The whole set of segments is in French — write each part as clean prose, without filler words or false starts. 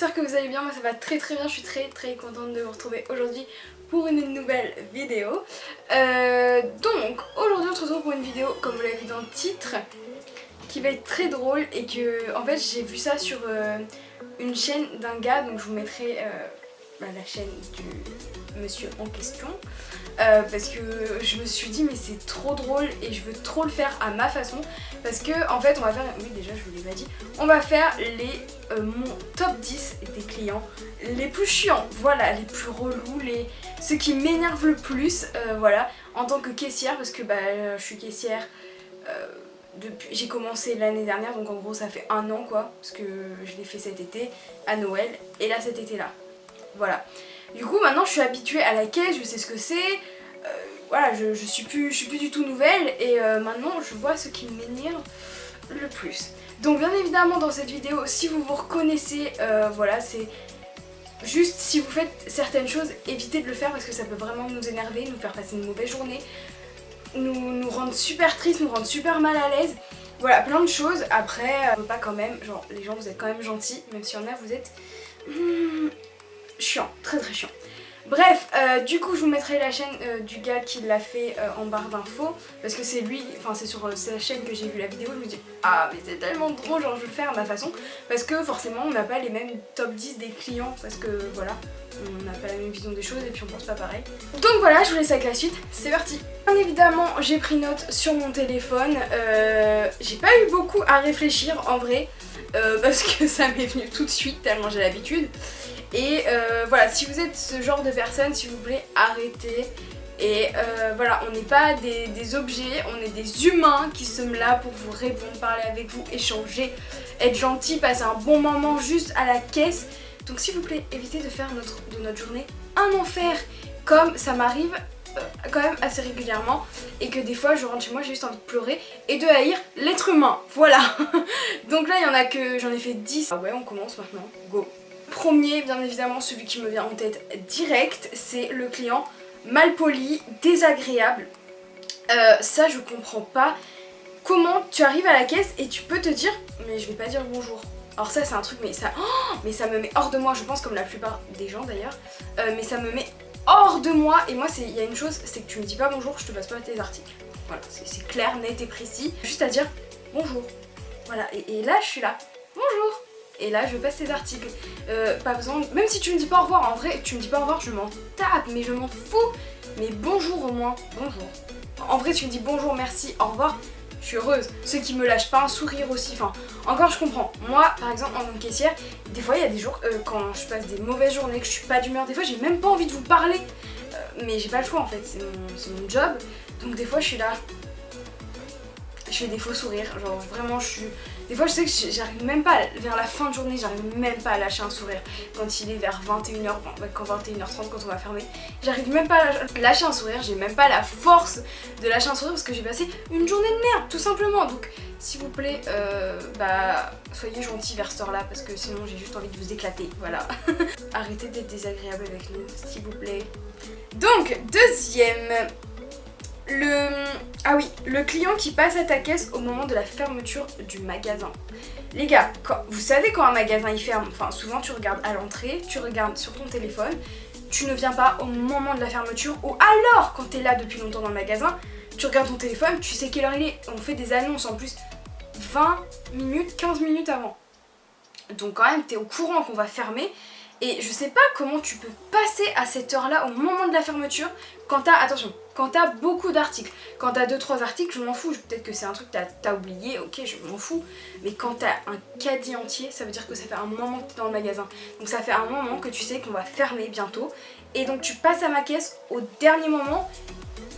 j'espère que vous allez bien, moi ça va très bien, je suis très contente de vous retrouver aujourd'hui pour une nouvelle vidéo. Donc aujourd'hui on se retrouve pour une vidéo, comme vous l'avez vu dans le titre, qui va être très drôle et que en fait j'ai vu ça sur une chaîne d'un gars, donc je vous mettrai la chaîne du monsieur en question. Parce que je me suis dit mais c'est trop drôle et je veux trop le faire à ma façon, parce que en fait on va faire, oui déjà je vous l'ai pas dit, on va faire mon top 10 des clients les plus chiants, voilà, les plus relous, ceux qui m'énervent le plus, voilà, en tant que caissière, parce que je suis caissière j'ai commencé l'année dernière, donc en gros ça fait 1 an quoi, parce que je l'ai fait cet été à Noël et là cet été là, voilà. Du coup maintenant je suis habituée à la caisse, je sais ce que c'est, voilà, je suis plus du tout nouvelle et maintenant je vois ce qui m'énerve le plus. Donc bien évidemment dans cette vidéo, si vous vous reconnaissez, voilà, c'est juste si vous faites certaines choses, évitez de le faire parce que ça peut vraiment nous énerver, nous faire passer une mauvaise journée, nous rendre super tristes, nous rendre super mal à l'aise. Voilà, plein de choses. Après, pas quand même, genre les gens vous êtes quand même gentils, même s'il y en a vous êtes chiant, très chiant. Bref, du coup je vous mettrai la chaîne du gars qui l'a fait en barre d'infos, parce que c'est lui, enfin c'est sur sa chaîne que j'ai vu la vidéo, je me dis ah mais c'est tellement drôle, genre je vais le faire à ma façon, parce que forcément on n'a pas les mêmes top 10 des clients, parce que voilà, on n'a pas la même vision des choses et puis on pense pas pareil. Donc voilà, je vous laisse avec la suite, c'est parti. Bien évidemment j'ai pris note sur mon téléphone, j'ai pas eu beaucoup à réfléchir en vrai, parce que ça m'est venu tout de suite tellement j'ai l'habitude. Et voilà, si vous êtes ce genre de personne, s'il vous plaît, arrêtez. Et voilà, on n'est pas des objets, on est des humains qui sommes là pour vous répondre, parler avec vous, échanger, être gentil, passer un bon moment juste à la caisse. Donc s'il vous plaît, évitez de faire de notre journée un enfer, comme ça m'arrive quand même assez régulièrement, et que des fois je rentre chez moi, j'ai juste envie de pleurer et de haïr l'être humain, voilà. Donc là il y en a que j'en ai fait 10. Ah ouais, on commence maintenant, go. Premier, bien évidemment, celui qui me vient en tête direct, c'est le client malpoli, désagréable. Ça, je comprends pas comment tu arrives à la caisse et tu peux te dire mais je vais pas dire bonjour. Alors ça, c'est un truc, mais ça me met hors de moi, je pense comme la plupart des gens d'ailleurs, mais ça me met hors de moi. Et moi, il y a une chose, c'est que tu me dis pas bonjour, je te passe pas tes articles. Voilà, c'est clair, net et précis. Juste à dire bonjour. Voilà, et là, je suis là. Bonjour. Et là je passe tes articles, pas besoin, même si tu me dis pas au revoir, en vrai tu me dis pas au revoir je m'en tape, mais je m'en fous, mais bonjour au moins, bonjour. En vrai tu me dis bonjour, merci, au revoir, je suis heureuse. Ceux qui me lâchent pas un sourire aussi, enfin encore je comprends. Moi par exemple en tant que caissière, des fois il y a des jours quand je passe des mauvaises journées, que je suis pas d'humeur, des fois j'ai même pas envie de vous parler, mais j'ai pas le choix en fait, c'est mon job, donc des fois je suis là. Je fais des faux sourires, genre vraiment des fois je sais que j'arrive même pas, vers la fin de journée, j'arrive même pas à lâcher un sourire. Quand il est vers 21h, quand 21h30, quand on va fermer, j'arrive même pas à lâcher un sourire, j'ai même pas la force de lâcher un sourire parce que j'ai passé une journée de merde, tout simplement. Donc s'il vous plaît, soyez gentils vers cette heure-là parce que sinon j'ai juste envie de vous éclater, voilà. Arrêtez d'être désagréable avec nous, s'il vous plaît. Donc, deuxième... le client qui passe à ta caisse au moment de la fermeture du magasin. Les gars, vous savez quand un magasin il ferme, enfin souvent tu regardes à l'entrée, tu regardes sur ton téléphone, tu ne viens pas au moment de la fermeture, ou alors quand tu es là depuis longtemps dans le magasin, tu regardes ton téléphone, tu sais quelle heure il est, on fait des annonces en plus 20 minutes, 15 minutes avant. Donc quand même tu es au courant qu'on va fermer. Et je sais pas comment tu peux passer à cette heure-là au moment de la fermeture quand t'as beaucoup d'articles. Quand t'as 2-3 articles, je m'en fous. Peut-être que c'est un truc que t'as oublié, ok, je m'en fous. Mais quand t'as un caddie entier, ça veut dire que ça fait un moment que t'es dans le magasin. Donc ça fait un moment que tu sais qu'on va fermer bientôt. Et donc tu passes à ma caisse au dernier moment.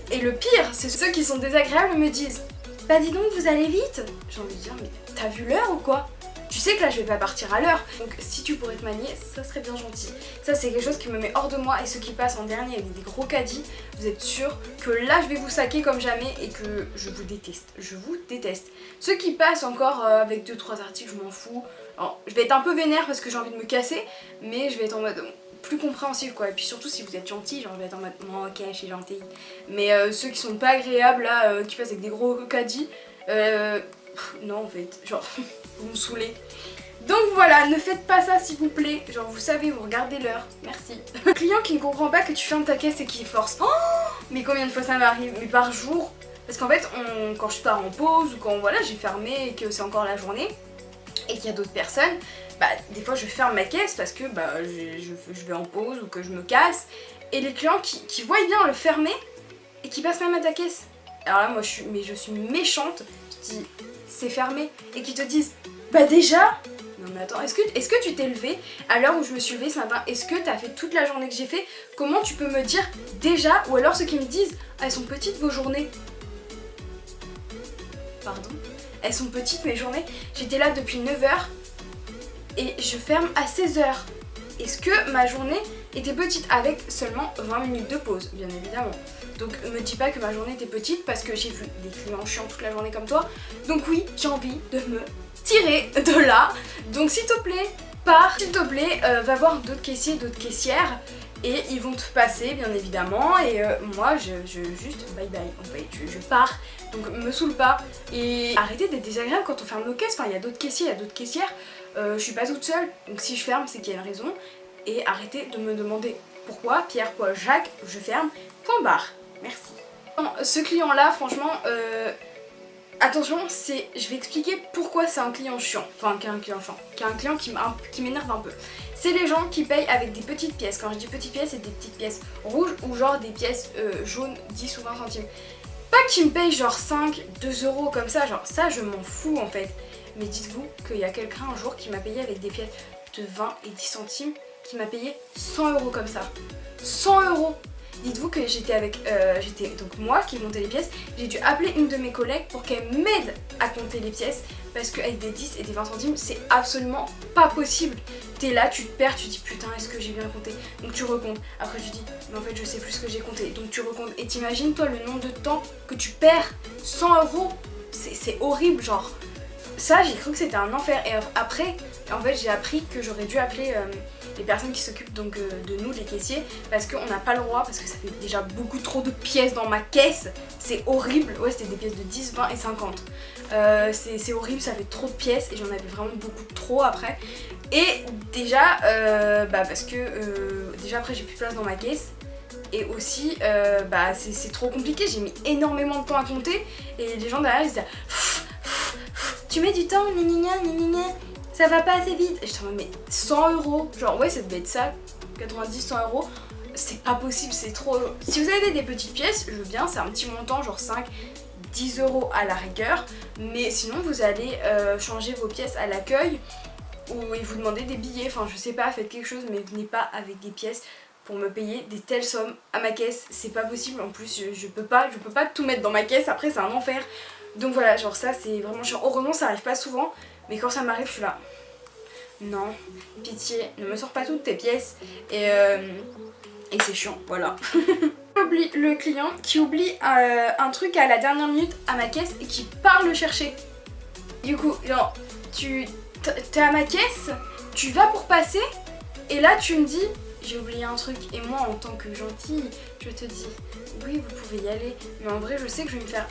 Et le pire, c'est ceux qui sont désagréables me disent « Bah dis donc, vous allez vite !» J'ai envie de dire « Mais t'as vu l'heure ou quoi ?» Tu sais que là je vais pas partir à l'heure, donc si tu pourrais te manier, ça serait bien gentil. Ça c'est quelque chose qui me met hors de moi, et ceux qui passent en dernier avec des gros caddies, vous êtes sûrs que là je vais vous saquer comme jamais et que je vous déteste. Je vous déteste. Ceux qui passent encore avec 2-3 articles, je m'en fous. Alors, je vais être un peu vénère parce que j'ai envie de me casser, mais je vais être en mode plus compréhensif quoi. Et puis surtout si vous êtes gentil, genre je vais être en mode oh, ok je suis gentille. Mais ceux qui sont pas agréables là, qui passent avec des gros caddies, non en fait, genre vous me saoulez. Donc voilà, ne faites pas ça s'il vous plaît. Genre vous savez, vous regardez l'heure. Merci. Un client qui ne comprend pas que tu fermes ta caisse et qui force. Oh, mais combien de fois ça m'arrive? Mais par jour. Parce qu'en fait, quand je pars en pause ou quand voilà, j'ai fermé et que c'est encore la journée et qu'il y a d'autres personnes, bah des fois je ferme ma caisse parce que bah je vais en pause ou que je me casse. Et les clients qui voient bien le fermer et qui passent même à ta caisse. Alors là, moi je suis méchante. Je dis c'est fermé et qui te disent bah déjà. Non mais attends, est-ce que tu t'es levé à l'heure où je me suis levée ce matin? Est-ce que t'as fait toute la journée que j'ai fait? Comment tu peux me dire déjà? Ou alors ceux qui me disent elles sont petites vos journées. Pardon? Elles sont petites mes journées. J'étais là depuis 9h et je ferme à 16h. Est-ce que ma journée était petite avec seulement 20 minutes de pause? Bien évidemment. Donc me dis pas que ma journée était petite parce que j'ai vu des clients chiants toute la journée comme toi. Donc oui, j'ai envie de me tirer de là. Donc s'il te plaît, pars. S'il te plaît, va voir d'autres caissiers, d'autres caissières. Et ils vont te passer bien évidemment. Et moi je juste bye bye en fait, je pars. Donc me saoule pas. Et arrêtez d'être désagréable quand on ferme nos caisses. Enfin il y a d'autres caissiers, il y a d'autres caissières. Je suis pas toute seule. Donc si je ferme c'est qu'il y a une raison. Et arrêtez de me demander pourquoi Pierre, Paul, Jacques, je ferme. Point barre. Merci. Bon, ce client là franchement attention, je vais expliquer pourquoi c'est un client chiant. Enfin, qu'un client chiant. Qu'un client qui m'énerve un peu. C'est les gens qui payent avec des petites pièces. Quand je dis petites pièces, c'est des petites pièces rouges ou genre des pièces jaunes 10 ou 20 centimes. Pas qu'ils me payent genre 5, 2 euros comme ça, genre ça je m'en fous en fait. Mais dites-vous qu'il y a quelqu'un un jour qui m'a payé avec des pièces de 20 et 10 centimes, qui m'a payé 100 euros comme ça. 100 euros. Dites-vous que j'étais donc moi qui comptais les pièces, j'ai dû appeler une de mes collègues pour qu'elle m'aide à compter les pièces parce qu'avec des 10 et des 20 centimes c'est absolument pas possible. T'es là, tu te perds, tu te dis putain est-ce que j'ai bien compté? Donc tu recomptes, après tu dis mais en fait je sais plus ce que j'ai compté, donc tu recomptes et t'imagines toi le nombre de temps que tu perds. 100 euros, c'est horrible genre. Ça j'ai cru que c'était un enfer et après en fait j'ai appris que j'aurais dû appeler les personnes qui s'occupent donc de nous les caissiers parce qu'on n'a pas le droit, parce que ça fait déjà beaucoup trop de pièces dans ma caisse, c'est horrible. Ouais c'était des pièces de 10, 20 et 50, c'est horrible, ça fait trop de pièces et j'en avais vraiment beaucoup trop après. Et déjà parce que déjà après j'ai plus de place dans ma caisse. Et aussi, c'est trop compliqué, j'ai mis énormément de temps à compter et les gens derrière ils se disaient tu mets du temps, ça va pas assez vite. Et je te dis mais 100 euros, genre ouais ça devait être ça, 90, 100 euros, c'est pas possible, c'est trop. Si vous avez des petites pièces, je veux bien, c'est un petit montant, genre 5, 10 euros à la rigueur, mais sinon vous allez changer vos pièces à l'accueil ou vous demandez des billets, enfin je sais pas, faites quelque chose, mais venez pas avec des pièces pour me payer des telles sommes à ma caisse, c'est pas possible. En plus je peux pas tout mettre dans ma caisse, après c'est un enfer. Donc voilà, genre ça c'est vraiment chiant. Heureusement ça arrive pas souvent, mais quand ça m'arrive je suis là. Non, pitié, ne me sors pas toutes tes pièces. Et c'est chiant, voilà. Le client qui oublie un truc à la dernière minute à ma caisse et qui part le chercher. Du coup, genre, t'es à ma caisse, tu vas pour passer, et là tu me dis j'ai oublié un truc, et moi en tant que gentille je te dis oui vous pouvez y aller, mais en vrai je sais que je vais me faire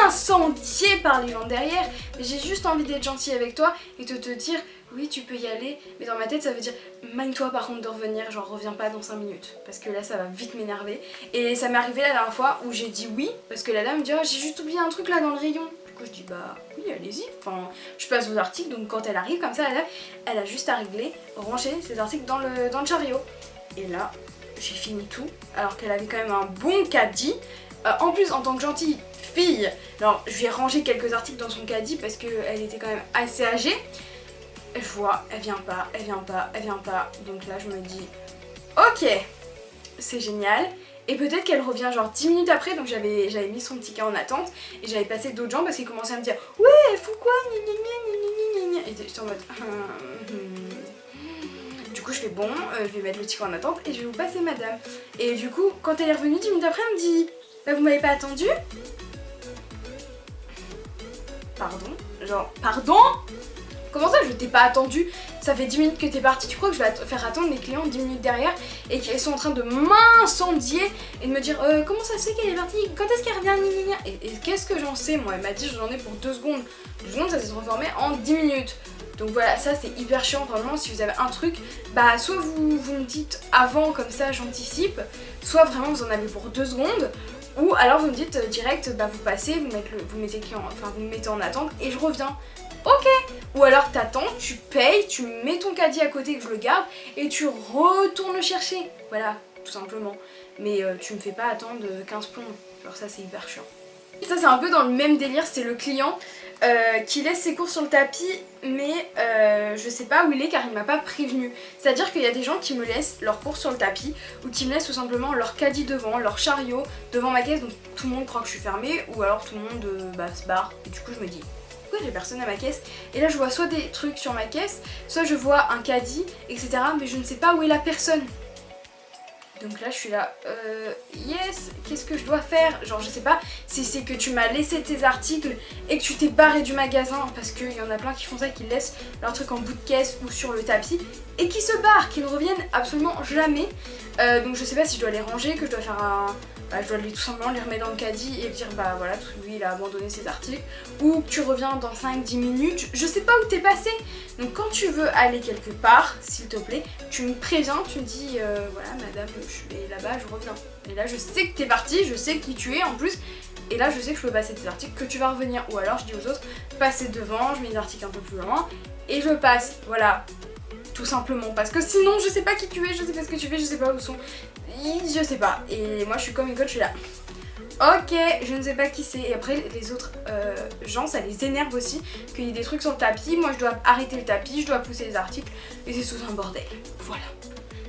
incendier par les gens derrière, mais j'ai juste envie d'être gentille avec toi et de te dire oui tu peux y aller, mais dans ma tête ça veut dire magne-toi par contre de revenir, genre reviens pas dans 5 minutes parce que là ça va vite m'énerver. Et ça m'est arrivé la dernière fois où j'ai dit oui parce que la dame me dit oh, j'ai juste oublié un truc là dans le rayon. Du coup je dis bah oui allez-y, enfin je passe aux articles, donc quand elle arrive comme ça la dame elle a juste à régler, ranger ses articles dans le chariot. Et là, j'ai fini tout, alors qu'elle avait quand même un bon caddie. En plus, en tant que gentille fille, alors je lui ai rangé quelques articles dans son caddie parce qu'elle était quand même assez âgée. Je vois, elle vient pas. Donc là, je me dis, ok, c'est génial. Et peut-être qu'elle revient genre 10 minutes après, donc j'avais mis son petit cas en attente. Et j'avais passé d'autres gens parce qu'ils commençaient à me dire, ouais, elle fout quoi, et j'étais en mode... Du coup je fais bon, je vais mettre le ticket en attente et je vais vous passer madame. Et du coup quand elle est revenue 10 minutes après elle me dit bah vous m'avez pas attendu? Pardon? Genre pardon? Comment ça je t'ai pas attendu? Ça fait 10 minutes que t'es partie, tu crois que je vais faire attendre mes clients 10 minutes derrière et qu'ils sont en train de m'incendier et de me dire comment ça se fait qu'elle est partie? Quand est-ce qu'elle revient? Et qu'est-ce que j'en sais moi? Elle m'a dit j'en ai pour 2 secondes. 2 secondes ça s'est transformé en 10 minutes. Donc voilà, ça c'est hyper chiant vraiment. Si vous avez un truc, bah soit vous me dites avant, comme ça j'anticipe, soit vraiment vous en avez pour 2 secondes, ou alors vous me dites direct, bah vous passez, vous me mettez en attente et je reviens. Ok. Ou alors t'attends, tu payes, tu mets ton caddie à côté que je le garde et tu retournes le chercher. Voilà, tout simplement. Mais tu me fais pas attendre 15 plombs. Alors ça c'est hyper chiant. Ça c'est un peu dans le même délire, c'est le client qui laisse ses courses sur le tapis mais je sais pas où il est car il m'a pas prévenu. C'est à dire qu'il y a des gens qui me laissent leurs courses sur le tapis ou qui me laissent tout simplement leur caddie devant, leur chariot devant ma caisse, donc tout le monde croit que je suis fermée ou alors tout le monde se barre et du coup je me dis pourquoi j'ai personne à ma caisse, et là je vois soit des trucs sur ma caisse, soit je vois un caddie etc mais je ne sais pas où est la personne. Donc là je suis là, yes, qu'est-ce que je dois faire? Genre je sais pas si c'est que tu m'as laissé tes articles et que tu t'es barré du magasin, parce qu'il y en a plein qui font ça, qui laissent leurs trucs en bout de caisse ou sur le tapis et qui se barrent, qui ne reviennent absolument jamais. Donc je sais pas si je dois les ranger, que je dois faire un... Bah, je dois tout simplement les remettre dans le caddie et dire bah voilà, lui il a abandonné ses articles, ou que tu reviens dans 5-10 minutes, je sais pas où t'es passé. Donc quand tu veux aller quelque part, s'il te plaît, tu me préviens, tu me dis voilà madame, je vais là-bas, je reviens. Et là je sais que t'es parti, je sais qui tu es en plus, et là je sais que je peux passer tes articles, que tu vas revenir. Ou alors je dis aux autres, passez devant, je mets les articles un peu plus loin et je passe, voilà. Tout simplement, parce que sinon je sais pas qui tu es, je sais pas ce que tu fais, je sais pas où sont, je sais pas. Et moi je suis comme une coach, je suis là, ok, je ne sais pas qui c'est. Et après les autres gens, ça les énerve aussi qu'il y ait des trucs sur le tapis. Moi je dois arrêter le tapis, je dois pousser les articles et c'est tout un bordel. Voilà.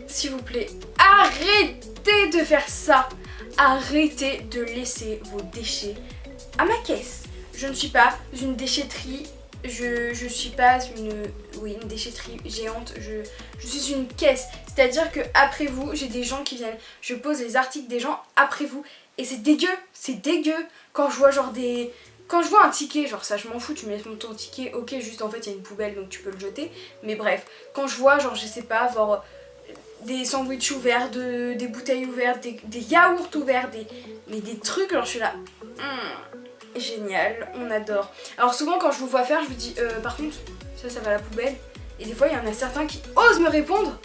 S'il vous plaît, arrêtez de faire ça. Arrêtez de laisser vos déchets à ma caisse. Je ne suis pas une déchetterie. Je suis pas une déchetterie géante, je suis une caisse. C'est-à-dire que après vous, j'ai des gens qui viennent, je pose les articles des gens après vous. Et c'est dégueu. Quand je vois quand je vois un ticket, genre ça je m'en fous, tu me laisses ton ticket, ok, juste en fait il y a une poubelle donc tu peux le jeter. Mais bref, quand je vois genre je sais pas, voir des sandwichs ouverts, des bouteilles ouvertes, des yaourts ouverts, mais des trucs, alors je suis là... Génial, on adore. Alors souvent quand je vous vois faire, je vous dis par contre, ça va à la poubelle. Et des fois il y en a certains qui osent me répondre.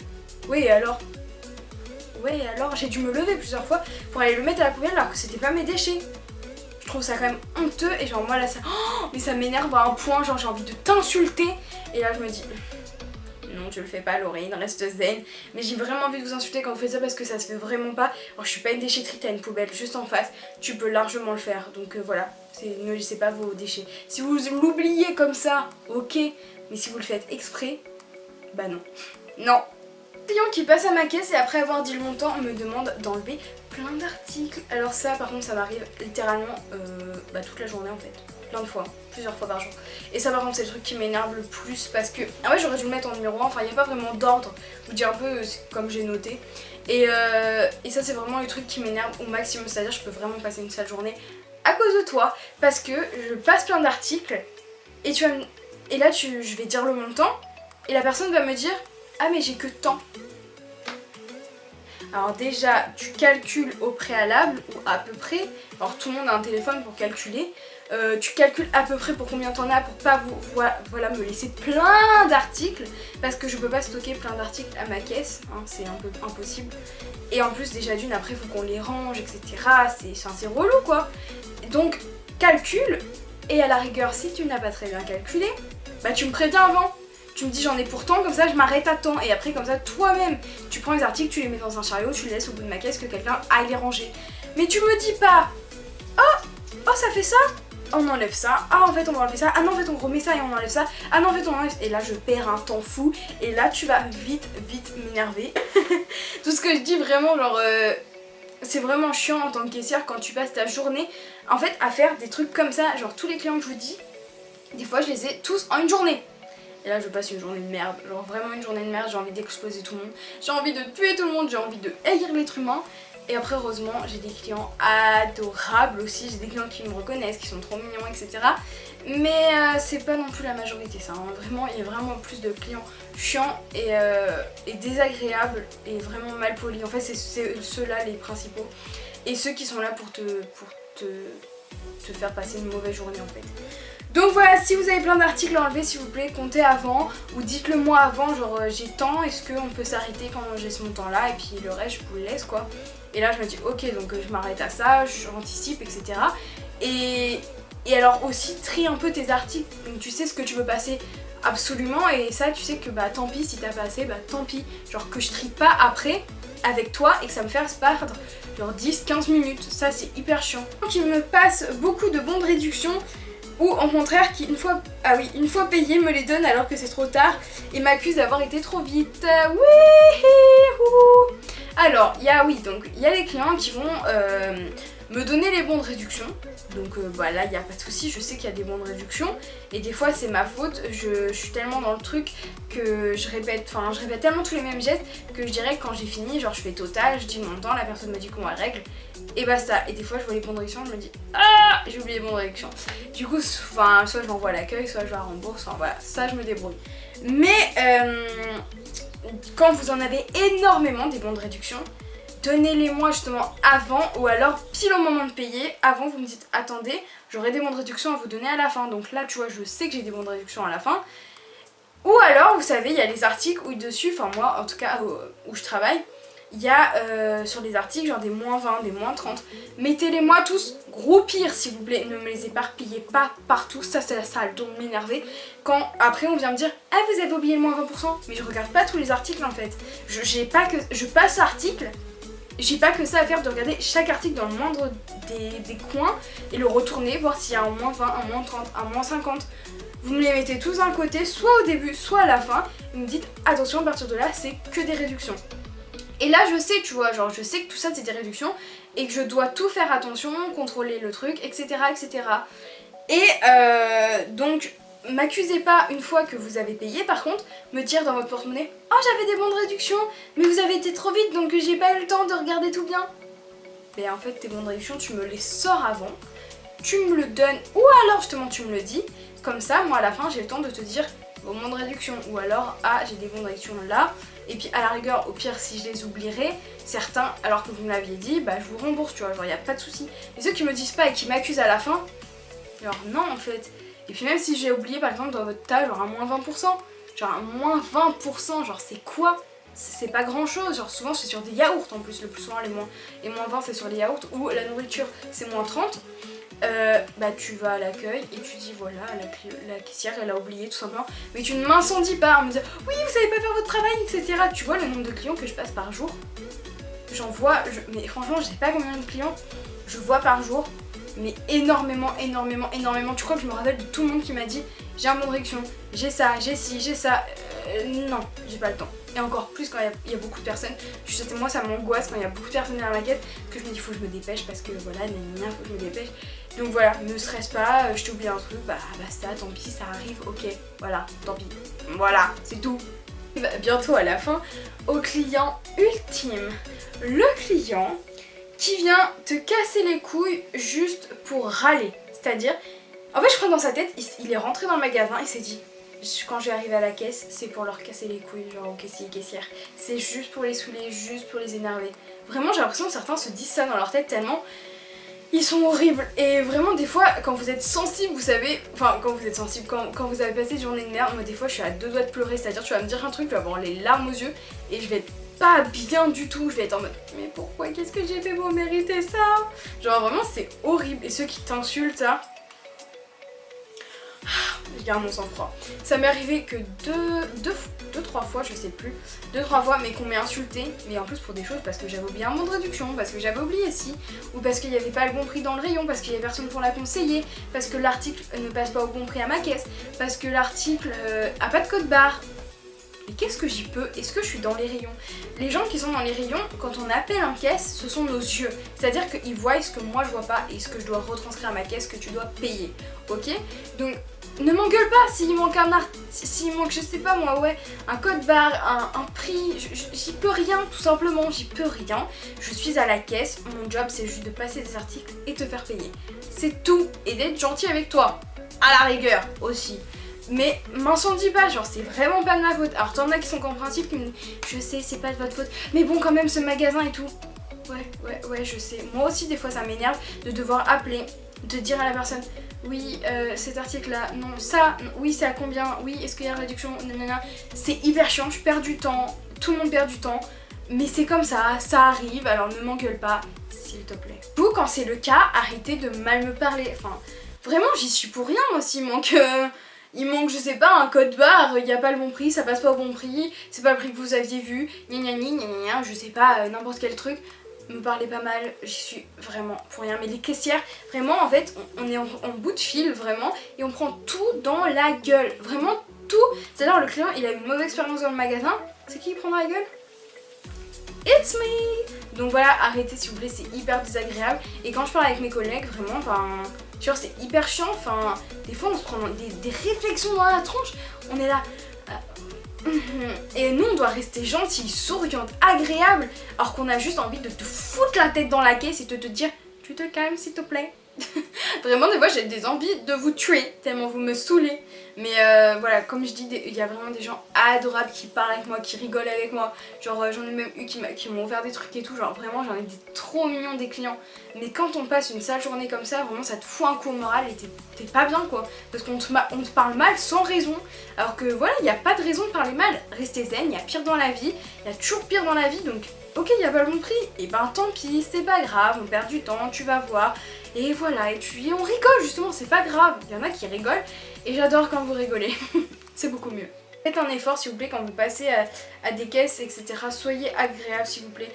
Oui et alors j'ai dû me lever plusieurs fois pour aller le mettre à la poubelle alors que c'était pas mes déchets. Je trouve ça quand même honteux et genre moi là ça... Oh, mais ça m'énerve à un point, genre j'ai envie de t'insulter. Et là je me dis... Non, tu le fais pas, Laurine, reste zen. Mais j'ai vraiment envie de vous insulter quand vous faites ça parce que ça se fait vraiment pas. Alors je suis pas une déchetterie, t'as une poubelle juste en face, tu peux largement le faire. Donc voilà, ne laissez pas vos déchets. Si vous l'oubliez comme ça, ok. Mais si vous le faites exprès, bah non. Non. Client qui passe à ma caisse et après avoir dit le montant me demande d'enlever plein d'articles. Alors ça par contre ça m'arrive littéralement toute la journée en fait. Plein de fois, plusieurs fois par jour. Et ça par contre c'est le truc qui m'énerve le plus parce que... Ah ouais, j'aurais dû le mettre en numéro 1, enfin il n'y a pas vraiment d'ordre. Je vous dis un peu comme j'ai noté. Et ça c'est vraiment le truc qui m'énerve au maximum. C'est-à-dire je peux vraiment passer une sale journée à cause de toi. Parce que je passe plein d'articles et là je vais dire le montant et la personne va me dire ah mais j'ai que tant. Alors déjà tu calcules au préalable ou à peu près. Alors tout le monde a un téléphone pour calculer. Tu calcules à peu près pour combien t'en as pour pas me laisser plein d'articles parce que je peux pas stocker plein d'articles à ma caisse, hein, c'est un peu impossible. Et en plus déjà d'une après faut qu'on les range etc, c'est relou quoi. Donc calcule et à la rigueur si tu n'as pas très bien calculé, bah tu me préviens avant. Tu me dis j'en ai pourtant, comme ça je m'arrête à temps et après comme ça toi-même tu prends les articles, tu les mets dans un chariot, tu les laisses au bout de ma caisse que quelqu'un aille les ranger. Mais tu me dis pas oh ça fait ça, on enlève ça, ah en fait on va enlever ça, ah non en fait on remet ça et on enlève ça, ah non en fait on enlève, et là je perds un temps fou et là tu vas vite m'énerver. Tout ce que je dis vraiment genre c'est vraiment chiant en tant que caissière quand tu passes ta journée en fait à faire des trucs comme ça, genre tous les clients que je vous dis, des fois je les ai tous en une journée. Et là je passe une journée de merde, genre vraiment une journée de merde, j'ai envie d'exploser tout le monde, j'ai envie de tuer tout le monde, j'ai envie de haïr l'être humain. Et après heureusement j'ai des clients adorables aussi, j'ai des clients qui me reconnaissent, qui sont trop mignons etc. Mais c'est pas non plus la majorité ça, hein. Vraiment il y a vraiment plus de clients chiants et désagréables et vraiment mal polis. En fait c'est ceux-là les principaux. Et ceux qui sont là pour te faire passer une mauvaise journée en fait. Donc voilà, si vous avez plein d'articles à enlever, s'il vous plaît, comptez avant ou dites-le moi avant, genre j'ai tant, est-ce qu'on peut s'arrêter quand j'ai ce montant-là et puis le reste je vous le laisse quoi. Et là je me dis ok, donc je m'arrête à ça, j'anticipe, etc. Et alors aussi trie un peu tes articles, donc tu sais ce que tu veux passer absolument et ça tu sais que bah tant pis si t'as pas assez, bah tant pis. Genre que je trie pas après avec toi et que ça me fasse perdre genre 10-15 minutes, ça c'est hyper chiant. Donc il me passe beaucoup de bons de réduction ou au contraire qui une fois payé me les donne alors que c'est trop tard et m'accuse d'avoir été trop vite. Oui. Alors il y a les clients qui vont me donner les bons de réduction. Donc bah là il n'y a pas de souci, je sais qu'il y a des bons de réduction et des fois c'est ma faute, je suis tellement dans le truc que je répète tellement tous les mêmes gestes que je dirais que quand j'ai fini, genre je fais total, je dis mon temps, la personne me dit comment elle règle et basta. Et des fois je vois les bons de réduction, je me dis ah j'ai oublié les bons de réduction. Du coup soit je l'envoie à l'accueil, soit je la rembourse, enfin voilà, ça je me débrouille. Mais quand vous en avez énormément des bons de réduction, donnez-les moi justement avant ou alors pile au moment de payer. Avant vous me dites attendez, j'aurai des bons de réduction à vous donner à la fin. Donc là tu vois je sais que j'ai des bons de réduction à la fin. Ou alors vous savez il y a les articles où dessus, enfin moi en tout cas où je travaille, il y a sur les articles genre des moins 20, des moins 30. Mettez-les moi tous groupir s'il vous plaît, ne me les éparpillez pas partout, ça a le don de m'énerver. Quand après on vient me dire ah vous avez oublié le moins 20%, mais je regarde pas tous les articles en fait. Je passe l'article. J'ai pas que ça à faire de regarder chaque article dans le moindre des coins et le retourner, voir s'il y a un moins 20, un moins 30, un moins 50. Vous me les mettez tous d'un côté, soit au début, soit à la fin. Vous me dites attention, à partir de là, c'est que des réductions. Et là, je sais, tu vois, genre je sais que tout ça c'est des réductions et que je dois tout faire attention, contrôler le truc, etc. etc. Et donc, m'accusez pas une fois que vous avez payé, par contre, me dire dans votre porte-monnaie oh j'avais des bons de réduction, mais vous avez été trop vite donc j'ai pas eu le temps de regarder tout bien. Mais en fait tes bons de réduction tu me les sors avant, tu me le donnes ou alors justement tu me le dis, comme ça moi à la fin j'ai le temps de te dire vos bons de réduction ou alors ah j'ai des bons de réduction là, et puis à la rigueur au pire si je les oublierai, certains alors que vous me l'aviez dit, bah je vous rembourse tu vois, genre y a pas de souci. Mais ceux qui me disent pas et qui m'accusent à la fin, genre non en fait. Et puis même si j'ai oublié par exemple dans votre tas genre un moins 20%, genre un moins 20%, genre c'est quoi? C'est pas grand chose, genre souvent c'est sur des yaourts en plus, le plus souvent les moins 20 c'est sur les yaourts ou la nourriture c'est moins 30. Bah tu vas à l'accueil et tu dis voilà la caissière elle a oublié tout simplement, mais tu ne m'incendies pas en me disant oui vous savez pas faire votre travail etc. Tu vois le nombre de clients que je passe par jour, j'en vois, mais franchement je sais pas combien de clients je vois par jour, mais énormément. Tu crois que je me rappelle de tout le monde qui m'a dit j'ai un bon de réduction, j'ai ça, j'ai ci, j'ai ça. Non, j'ai pas le temps. Et encore plus quand il y a beaucoup de personnes. Moi ça m'angoisse quand il y a beaucoup de personnes derrière la quête, que je me dis faut que je me dépêche parce que voilà, faut que je me dépêche. Donc voilà, ne stresse pas, je t'ai oublié un truc, bah basta, tant pis, ça arrive, ok, voilà, tant pis. Voilà, c'est tout. Et bah, bientôt à la fin, au client ultime. Le client qui vient te casser les couilles juste pour râler. C'est-à-dire, en fait je crois que dans sa tête, il est rentré dans le magasin, il s'est dit quand je vais arriver à la caisse, c'est pour leur casser les couilles, genre aux caissiers et caissières. C'est juste pour les saouler, juste pour les énerver. Vraiment j'ai l'impression que certains se disent ça dans leur tête tellement ils sont horribles. Et vraiment des fois quand vous êtes sensible, vous savez, enfin quand vous êtes sensible, quand vous avez passé une journée de merde, moi des fois je suis à deux doigts de pleurer, c'est-à-dire tu vas me dire un truc, tu vas avoir les larmes aux yeux et je vais être pas bien du tout, je vais être en mode mais pourquoi, qu'est-ce que j'ai fait pour mériter ça? Genre vraiment c'est horrible. Et ceux qui t'insultent là, je garde mon sang-froid. Ça m'est arrivé que deux, trois fois, je sais plus, 2-3 fois, mais qu'on m'ait insulté, mais en plus pour des choses parce que j'avais oublié un mot de réduction, parce que j'avais oublié ci, ou parce qu'il n'y avait pas le bon prix dans le rayon, parce qu'il y avait personne pour la conseiller, parce que l'article ne passe pas au bon prix à ma caisse, parce que l'article a pas de code barre. Mais qu'est-ce que j'y peux? Est-ce que je suis dans les rayons? Les gens qui sont dans les rayons, quand on appelle en caisse, ce sont nos yeux. C'est-à-dire qu'ils voient ce que moi je vois pas et ce que je dois retranscrire à ma caisse que tu dois payer. Ok? Donc ne m'engueule pas s'il manque s'il manque, je sais pas moi, ouais, un code barre, un prix, j'y peux rien tout simplement, j'y peux rien. Je suis à la caisse, mon job c'est juste de passer des articles et te faire payer. C'est tout, et d'être gentil avec toi, à la rigueur aussi. Mais m'incendie pas, genre c'est vraiment pas de ma faute. Alors t'en as qui sont compréhensifs qui me disent je sais c'est pas de votre faute, mais bon quand même ce magasin et tout. Ouais je sais. Moi aussi des fois ça m'énerve de devoir appeler de dire à la personne oui cet article là, non ça, oui c'est à combien, oui est-ce qu'il y a réduction, nanana. C'est hyper chiant, je perds du temps, tout le monde perd du temps, mais c'est comme ça arrive, alors ne m'engueule pas s'il te plaît. Vous quand c'est le cas, arrêtez de mal me parler, enfin vraiment j'y suis pour rien moi s'il manque... Il manque, je sais pas, un code barre, il n'y a pas le bon prix, ça passe pas au bon prix, c'est pas le prix que vous aviez vu, gna gna gna gna gna, je sais pas, n'importe quel truc. Me parlez pas mal, j'y suis vraiment pour rien. Mais les caissières, vraiment, en fait, on est en bout de fil, vraiment, et on prend tout dans la gueule. Vraiment tout. C'est-à-dire, le client, il a eu une mauvaise expérience dans le magasin, c'est qui prend dans la gueule? It's me! Donc voilà, arrêtez s'il vous plaît, c'est hyper désagréable. Et quand je parle avec mes collègues, vraiment, enfin... Genre c'est hyper chiant, enfin des fois on se prend des réflexions dans la tronche, on est là et nous on doit rester gentil, souriante, agréable, alors qu'on a juste envie de te foutre la tête dans la caisse et de te dire tu te calmes s'il te plaît. Vraiment des fois j'ai des envies de vous tuer tellement vous me saoulez. Mais voilà, comme je dis, il y a vraiment des gens adorables qui parlent avec moi, qui rigolent avec moi. Genre j'en ai même eu qui m'ont offert des trucs et tout, genre vraiment j'en ai des trop mignons des clients. Mais quand on passe une sale journée comme ça, vraiment ça te fout un coup au moral et t'es pas bien quoi. Parce qu'on te parle mal sans raison. Alors que voilà, il n'y a pas de raison de parler mal. Restez zen, il y a pire dans la vie, il y a toujours pire dans la vie, donc ok il n'y a pas le bon prix, et ben tant pis, c'est pas grave, on perd du temps, tu vas voir. Et voilà, et on rigole justement, c'est pas grave. Il y en a qui rigolent et j'adore quand vous rigolez. C'est beaucoup mieux. Faites un effort s'il vous plaît quand vous passez à des caisses, etc. Soyez agréable s'il vous plaît.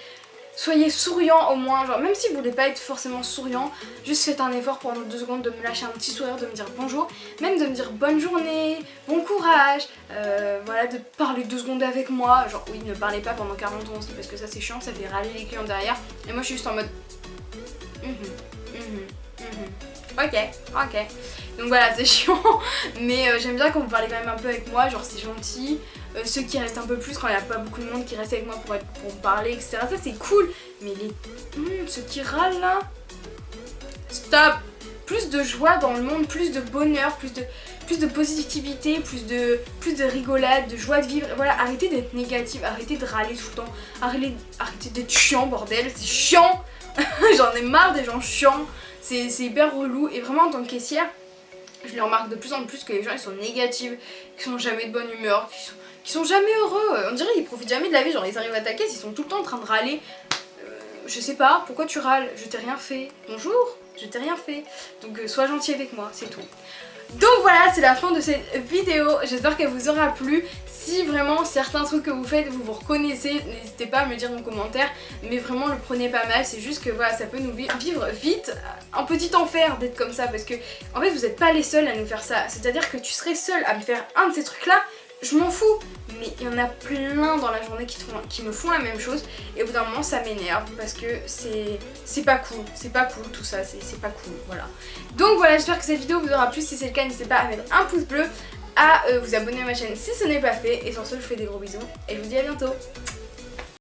Soyez souriant au moins, genre même si vous voulez pas être forcément souriant, juste faites un effort pendant 2 secondes de me lâcher un petit sourire, de me dire bonjour, même de me dire bonne journée, bon courage, voilà, de parler 2 secondes avec moi. Genre oui, ne parlez pas pendant 40 ans aussi parce que ça c'est chiant, ça fait râler les clients derrière. Et moi je suis juste en mode ok. Donc voilà, c'est chiant, mais j'aime bien quand vous parlez quand même un peu avec moi, genre c'est gentil. Ceux qui restent un peu plus quand il n'y a pas beaucoup de monde qui reste avec moi pour me parler, etc. Ça c'est cool, mais ceux qui râlent là, stop. Plus de joie dans le monde, plus de bonheur, plus de positivité, plus de rigolade, de joie de vivre. Voilà, arrêtez d'être négative, arrêtez de râler tout le temps, arrêtez d'être chiant bordel, c'est chiant. J'en ai marre des gens chiants, c'est hyper relou. Et vraiment en tant que caissière, je les remarque de plus en plus que les gens ils sont négatifs, qu'ils sont jamais de bonne humeur, qu'ils sont jamais heureux. On dirait qu'ils profitent jamais de la vie, genre ils arrivent à ta caisse, ils sont tout le temps en train de râler. Je sais pas, pourquoi tu râles? Je t'ai rien fait. Bonjour, je t'ai rien fait. Donc sois gentil avec moi, c'est tout. Donc voilà, c'est la fin de cette vidéo, j'espère qu'elle vous aura plu. Si vraiment certains trucs que vous faites, vous reconnaissez, n'hésitez pas à me le dire en commentaire. Mais vraiment le prenez pas mal, c'est juste que voilà, ça peut nous vivre vite un petit enfer d'être comme ça. Parce que en fait vous n'êtes pas les seuls à nous faire ça. C'est-à-dire que tu serais seul à me faire un de ces trucs là, je m'en fous. Mais il y en a plein dans la journée qui me font la même chose. Et au bout d'un moment ça m'énerve parce que c'est pas cool tout ça, c'est pas cool, voilà. Donc voilà, j'espère que cette vidéo vous aura plu. Si c'est le cas, n'hésitez pas à mettre un pouce bleu, à vous abonner à ma chaîne si ce n'est pas fait. Et sur ce, je vous fais des gros bisous et je vous dis à bientôt.